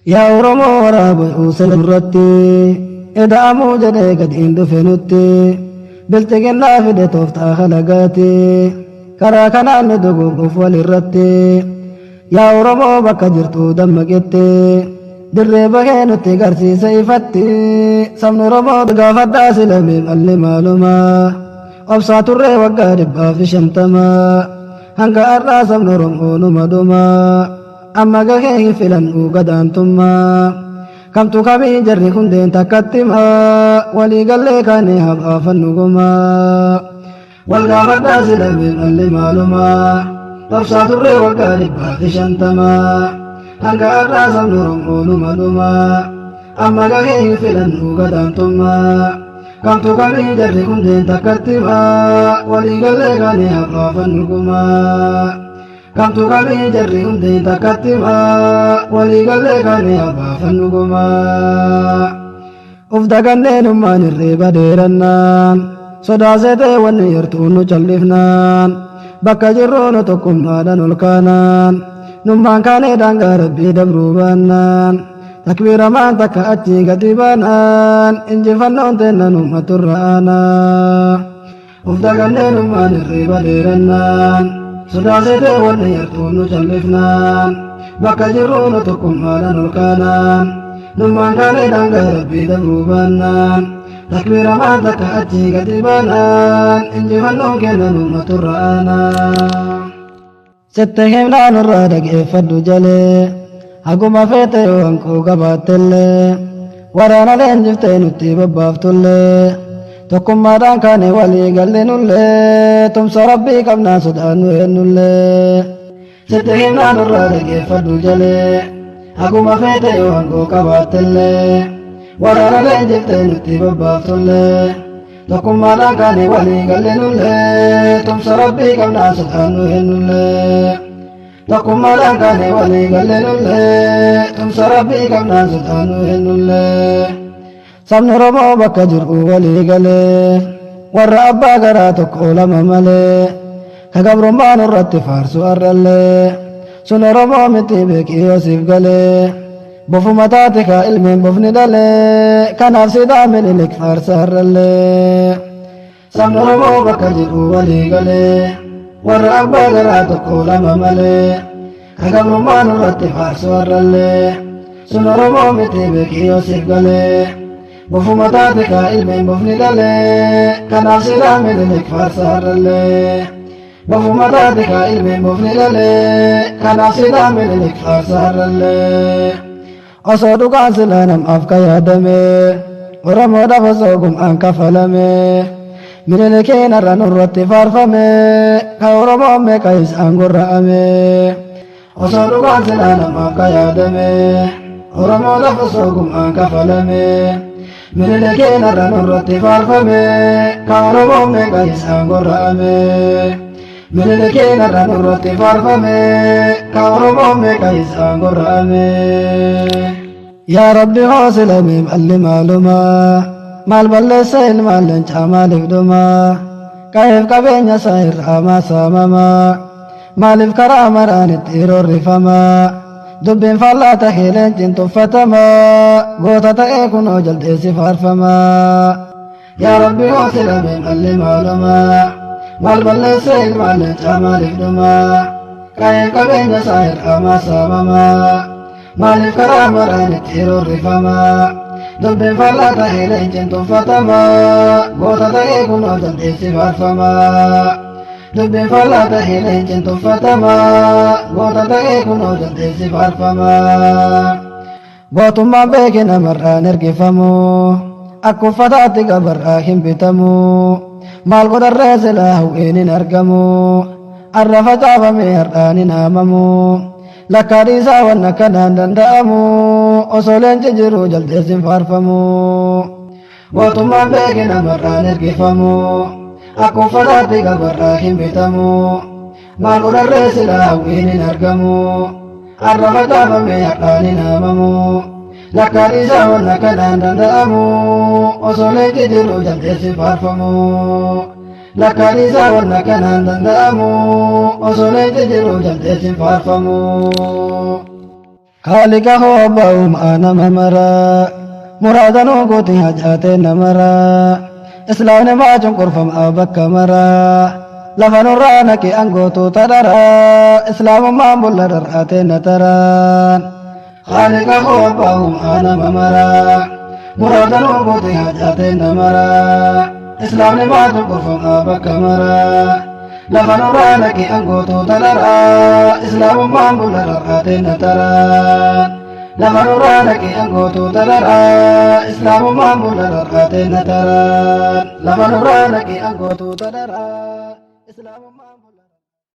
yaa Oromoo waraabaa uusal irratti eda'amuu jedhee gad hin dhufenutti bilchiginnaa fide tooftaa halagaati karaa kanaan nu dogoggoof wal irratti yaa Oromoo bakka jirtu dammaqetti dirree bahee nutti garsiisa ifatti sabni Oromoo gaafadhaa silamee malli maaluma obsaa turree waggaa 150 hanga har'aa sabni Oromoo numa dhuma amma gahee hin filannu gadaantummaa kamtu kamii jarri hundeen takkattima walii gallee kaane habaafannu gumaa wal gaafadhaa silamee malli maaluma obsaa turree waggaa 150 hanga har'aa sabni Oromoo numa dhuma amma gahee hin filannu gadaantummaa kamtu kamii jarri hundeen takkattima walii gallee kaane habaafannu gumaa kamtu kamii jarri hundeen takkattima walii gallee kaane habaafannu gumaa uf daganneenummaan irreeba dheerannaan sodaasetee wanni yartuun nu callifnaan bakka jirruunu tokkummaadhaan ol kaanaan nummaan kaanee daangaa rabbii dabruu baannaan takbiiramaan takka achii gadi baanaan injifannoon teenna numma turra aanaa uf daganneenummaan irreeba dheerannaan sodaasetee wanni yartuun nu callifnaan bakka jirruunu tokkummaadhaan ol kaanaan nummaan kaanee daangaa rabbii dabruu baannaan takbiiramaan takka achii gadi baanaan injifannoon keenna numma turra aanaa sitti himnaan irraa dhageeffadhu jalee haguma feete yoo hanquu qabaattellee waraana leenjiftee nutti bobbaaftullee tokkummaadhaan kaane walii gallinullee tumsa rabbii qabnaa sodaannu heennullee sitti himnaan irraa dhageeffadhu jalee haguma feete yoo hanquu qabaattellee waraana leenjiftee nutti bobbaaftullee tokkummaadhaan kaane walii gallinullee tumsa rabbii qabnaa sodaannu heennullee tokkummaadhaan kaane walii gallinullee tumsa rabbii qabnaa sodaannu heennullee sabni Oromoo bakka jiru walii galee warra abbaa garaa tokko lama malee ka gabrummaan irratti faarsu arrallee sun Oromoo miti beekii yoosiif galee bofuma taate ka ilmeen bofni dhalee kanaaf sidaa minilik faarsa arrallee sabni Oromoo bakka jiru walii galee warra abbaa garaa tokko lama malee ka gabrummaan irratti faarsu arrallee sun Oromoo miti beekii yoosiif galee bofuma taate ka ilmeen bofni dhalee kanaaf sidaa minilik faarsa arrallee bofuma taate ka ilmeen bofni dhalee kanaaf sidaa minilik faarsa arrallee osoo dhugaan silaa namaaf ka yaadame Oromoodhaaf osoo gum'aan kafalame minilikeen irra nurratti faarfame ka Oromoon meeqa isaan gorra'ame osoo dhugaan silaa namaaf ka yaadame Oromoodhaaf osoo gum'aan kafalame minilikeen irra nurratti faarfame ka Oromoon meeqa isaan gorra'ame minilikeen irra nurratti faarfame ka Oromoon meeqa isaan gorra'ame yaa Rabbi hoosilame malli maaluma maal balleessa ilmaan leencaa maaliif dhuma qabeef qabeenya isaa irraa maasaamama maaliif karaa maraan itti roorrifama dubbiin faallaa tahee leenciin tuffatama goota ta'ee kunoo jaldeessi faarfama yaa Rabbi hoosilame malli maaluma maal balleessa ilmaan leencaa maaliif dhuma qabeef qabeenya isaa irraa maasaamama maaliif karaa maraan itti roorrifama dubbiin faallaa tahee leenciin tuffatama goota ta'ee kunoo jaldeessi faarfama dubbiin faallaa tahee leenciin tuffatama goota ta'ee kunoo jaldeessi faarfama gootummaan beeke namarraan ergifamu akka uffataatti gabarraa hin bitamu maal godharree silaa hawween hin argamu arra facaafame har'aan hin haamamu lakkaa dhiisaa wanna kanaan danda'amu osoo leenci jiru jaldeessin faarfamu gootummaan beeke namarraan ergifamu akka uffataatti gabarraa hin bitamu maal godharree silaa hawween hin argamu arra facaafame har'aan hin haamamu lakkaa dhiisaa wanna kanaan danda'amu osoo leenci jiru jaldeessin faarfamu lakkaan isaa wanna kanaan danda'amu osoo leenci jiru jaldeessin faarfamu خالق هو أبوهم أنا ممرا مرادا نوقوتي هجاتين نمرا إسلام ما جنقر فم أبك مرا لفن رانك أنقوتو تدرا إسلام ما مبلر رأتين تران خالق هو أبوهم أنا ممرا مرادا نوقوتي هجاتين نمرا إسلام ما جنقر فم أبك مرا لفن رانك أنقوتو تدرا إسلام ما مبلر رأتين تران لمن رانك أنقوتو تدرا إسلام ما مبلر رأتين تران لمن رانك أنقوتو تدرا إسلام ما